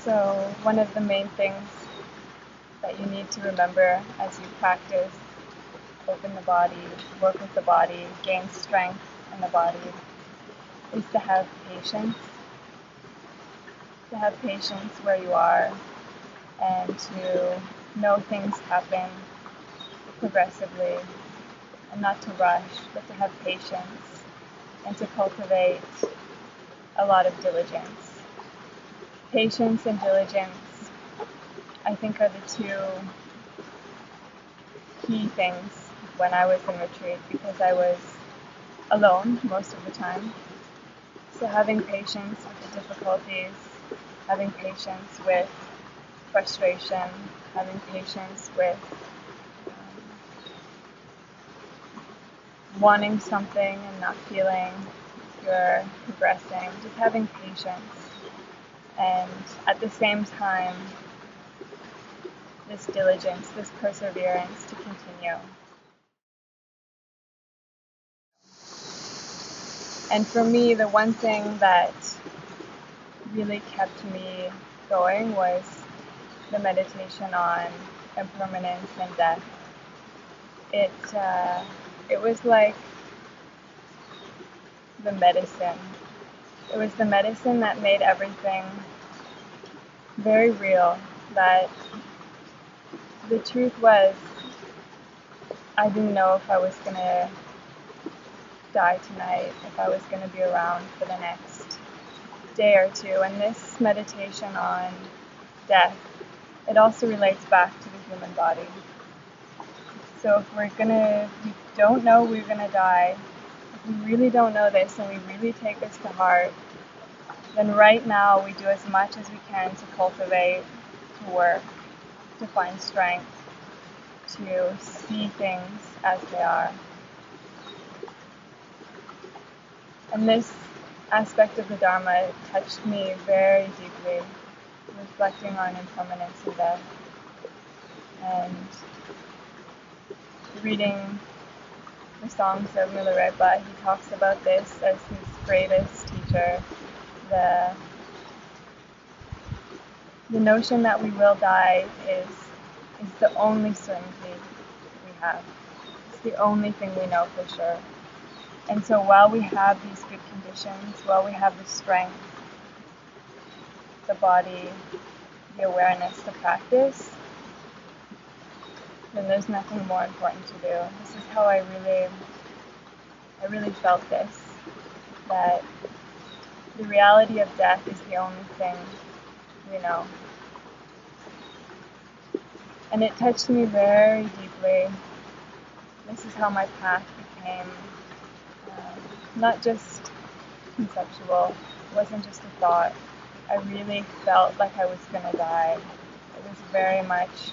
So one of the main things that you need to remember as you practice, open the body, work with the body, gain strength in the body, is to have patience. To have patience where you are and to know things happen progressively and not to rush, but to have patience and to cultivate a lot of diligence. Patience and diligence, I think, are the two key things when I was in retreat, because I was alone most of the time. So having patience with the difficulties, having patience with frustration, having patience with wanting something and not feeling you're progressing, just having patience, and at the same time this diligence, this perseverance to continue. And for me, the one thing that really kept me going was the meditation on impermanence and death. It was like the medicine. It was the medicine that made everything very real. That the truth was, I didn't know if I was going to die tonight, if I was going to be around for the next day or two. And this meditation on death, it also relates back to the human body. So if we don't know we're going to die, if we really don't know this and we really take this to heart, then right now we do as much as we can to cultivate, to work, to find strength, to see things as they are. And this aspect of the Dharma touched me very deeply, reflecting on impermanence and death, and reading the songs of Milarepa. He talks about this as his greatest teacher. The notion that we will die is the only certainty we have. It's the only thing we know for sure. And so while we have these good conditions, while we have the strength, the body, the awareness to practice, then there's nothing more important to do. This is how I really felt this, that the reality of death is the only thing we know. And it touched me very deeply. This is how my path became not just conceptual. It wasn't just a thought. I really felt like I was going to die. It was very much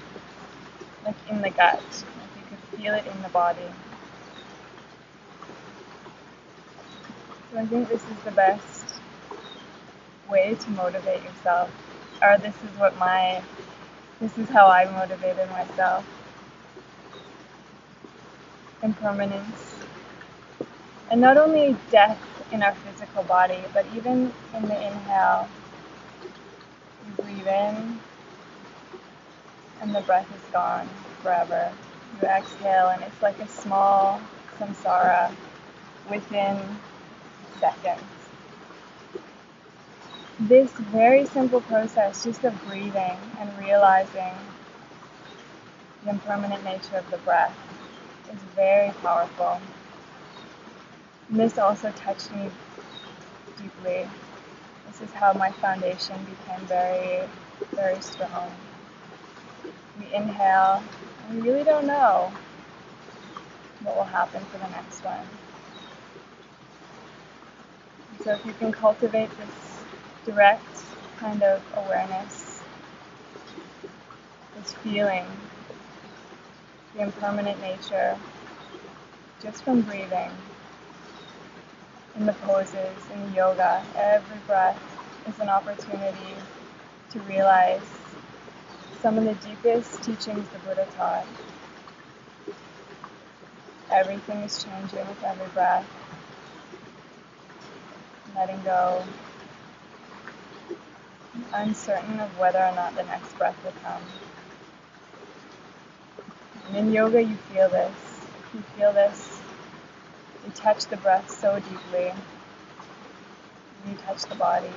like in the gut. Like you could feel it in the body. So I think this is the best way to motivate yourself. Or this is how I motivated myself. Impermanence. And not only death in our physical body, but even in the inhale, you breathe in, and the breath is gone forever. You exhale, and it's like a small samsara within seconds. This very simple process, just of breathing and realizing the impermanent nature of the breath, is very powerful. And this also touched me deeply. This is how my foundation became very, very strong. We inhale, and we really don't know what will happen for the next one. So if you can cultivate this direct kind of awareness, this feeling, the impermanent nature, just from breathing, in the poses, in the yoga, every breath is an opportunity to realize some of the deepest teachings the Buddha taught. Everything is changing with every breath. Letting go. uncertain of whether or not the next breath will come. And in yoga you feel this. You feel this. You touch the breath so deeply. You touch the body.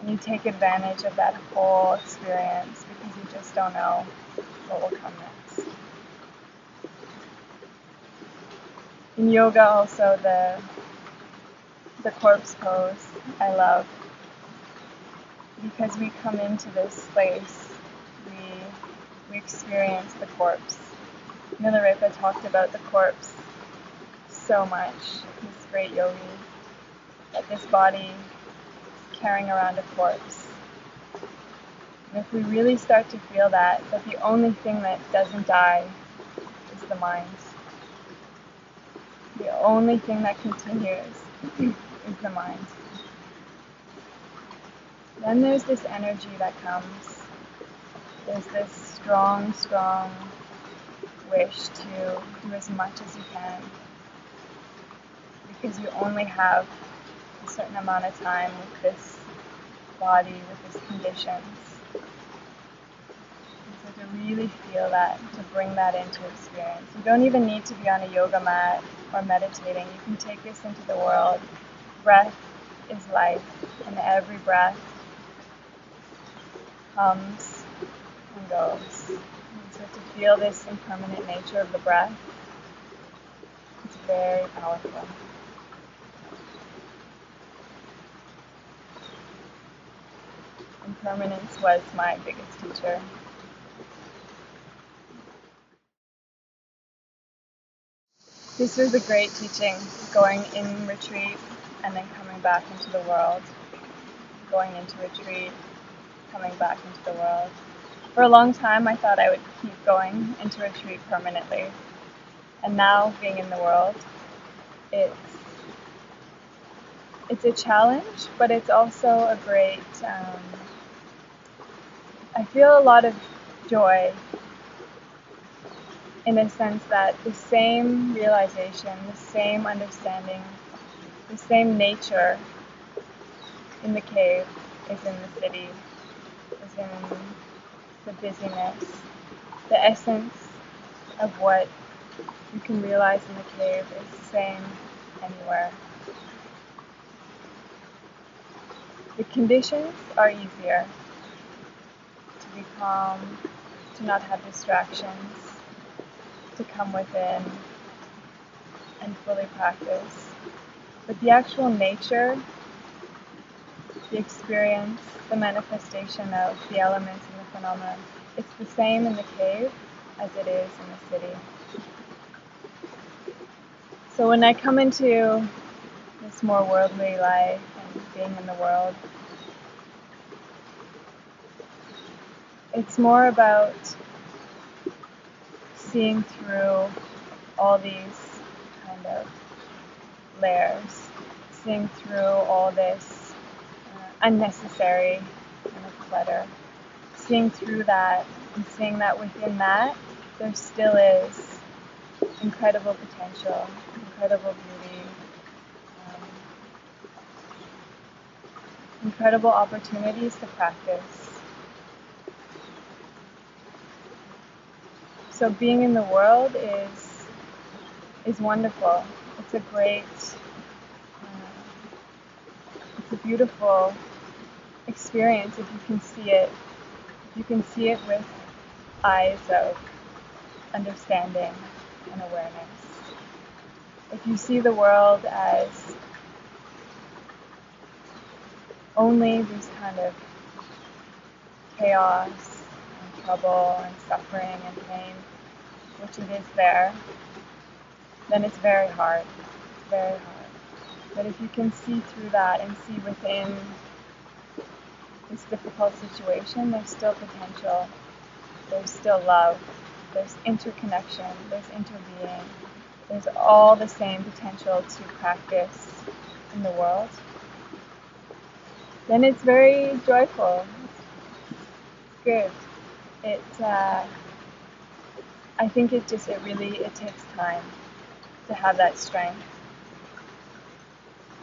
And you take advantage of that whole experience because you just don't know what will come next. In yoga also the corpse pose I love because we come into this place, we experience the corpse. Milarepa talked about the corpse so much, this great yogi, that this body is carrying around a corpse. And if we really start to feel that the only thing that doesn't die is the mind. The only thing that continues is the mind. Then there's this energy that comes. There's this strong, strong wish to do as much as you can because you only have a certain amount of time with this body, with these conditions. And so to really feel that, to bring that into experience. You don't even need to be on a yoga mat or meditating. You can take this into the world. Breath is life, and every breath comes and goes. And so to feel this impermanent nature of the breath, it's very powerful. Impermanence was my biggest teacher. This was a great teaching, going in retreat and then coming back into the world. Going into retreat, coming back into the world. For a long time I thought I would keep going into retreat permanently. And now, being in the world, it's a challenge, but it's also a great, I feel a lot of joy in the sense that the same realization, the same understanding, the same nature in the cave is in the city, is in the busyness. The essence of what you can realize in the cave is the same anywhere. The conditions are easier. To be calm, to not have distractions, to come within and fully practice. But the actual nature, the experience, the manifestation of the elements and the phenomena, it's the same in the cave as it is in the city. So when I come into this more worldly life and being in the world, it's more about seeing through all these kind of layers, seeing through all this unnecessary kind of clutter, seeing through that and seeing that within that there still is incredible potential, incredible beauty, incredible opportunities to practice. So being in the world is wonderful. It's a great, it's a beautiful experience if you can see it. If you can see it with eyes of understanding and awareness. If you see the world as only this kind of chaos and trouble and suffering and pain, which it is there, then it's very hard. It's very hard. But if you can see through that and see within this difficult situation, there's still potential. There's still love. There's interconnection. There's interbeing. There's all the same potential to practice in the world. Then it's very joyful. It's good. I think it takes time to have that strength,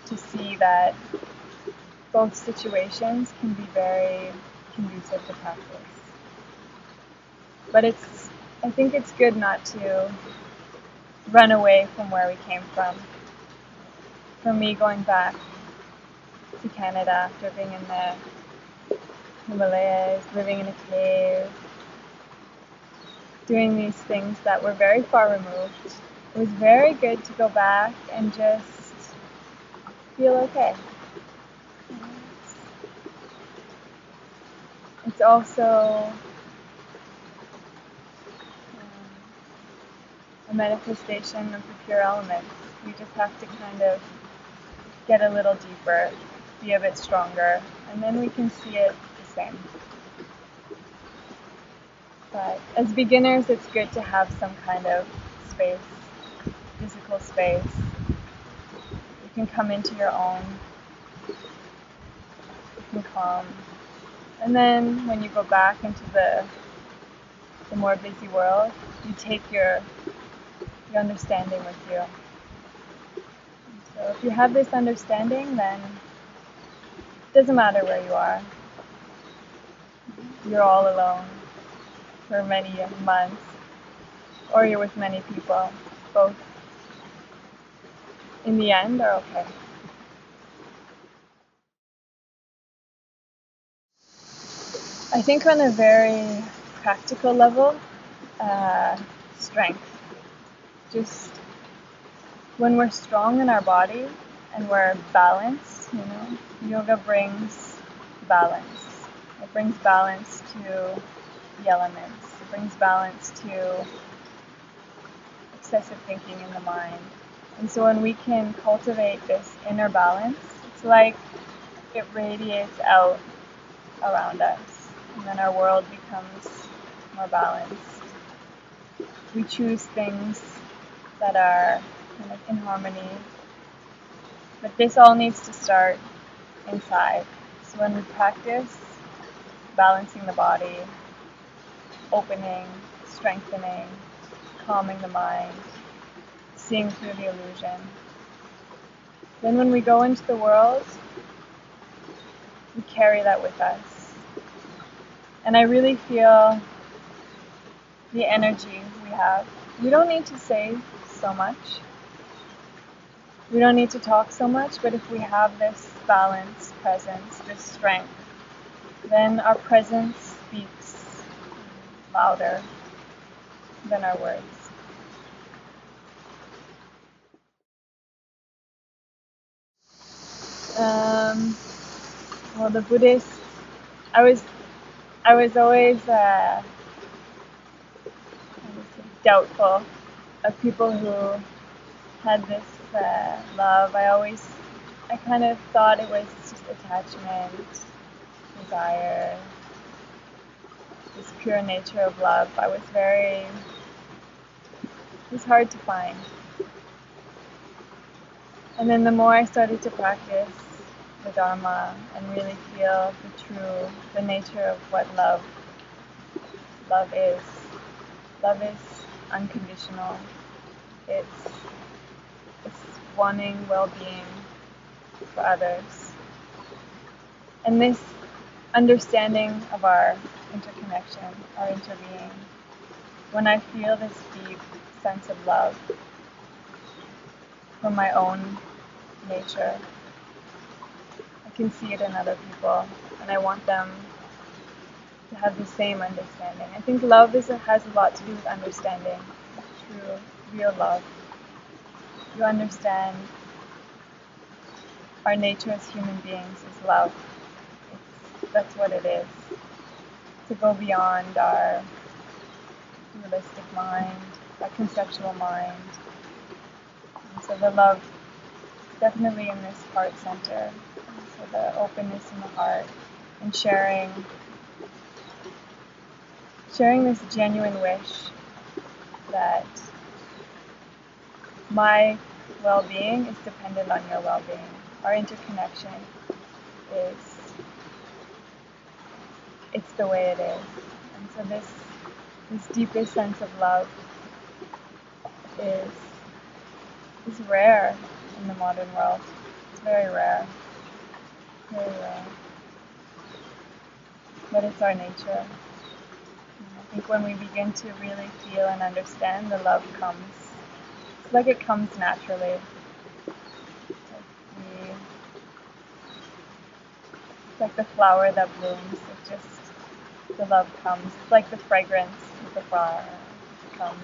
to see that both situations can be very conducive to practice. But I think it's good not to run away from where we came from. For me, going back to Canada after being in the Himalayas, living in a cave, doing these things that were very far removed, it was very good to go back and just feel okay. It's also a manifestation of the pure elements. We just have to kind of get a little deeper, be a bit stronger, and then we can see it the same. But as beginners, it's good to have some kind of space, physical space. You can come into your own, you can calm. And then when you go back into the more busy world, you take your understanding with you. So if you have this understanding, then it doesn't matter where you are. You're all alone for many months, or you're with many people. Both, in the end, are okay. I think on a very practical level, strength. Just when we're strong in our body and we're balanced, yoga brings balance. It brings balance to the elements. It brings balance to excessive thinking in the mind. And so when we can cultivate this inner balance, it's like it radiates out around us, and then our world becomes more balanced. We choose things that are kind of in harmony, but this all needs to start inside. So when we practice balancing the body, opening, strengthening, calming the mind, seeing through the illusion, then when we go into the world, we carry that with us. And I really feel the energy we have. We don't need to say so much. We don't need to talk so much, but if we have this balance, presence, this strength, then our presence speaks louder than our words. Well, the Buddhist, I was always doubtful of people who had this love. I kind of thought it was just attachment, desire, this pure nature of love. It was hard to find. And then the more I started to practice the Dharma and really feel the nature of what love is. Love is unconditional. It's wanting well-being for others. And this understanding of our interconnection, our interbeing, when I feel this deep sense of love for my own nature, I can see it in other people, and I want them to have the same understanding. I think love has a lot to do with understanding, true, real love. You understand our nature as human beings is love. That's what it is. To go beyond our dualistic mind, our conceptual mind. And so the love is definitely in this heart center. And so the openness in the heart and sharing this genuine wish that my well-being is dependent on your well-being. Our interconnection it's the way it is. And so this deepest sense of love is rare in the modern world. It's very rare. very real. But it's our nature. And I think when we begin to really feel and understand, the love comes. It's like it comes naturally. It's like the flower that blooms. It just, the love comes. It's like the fragrance of the flower comes.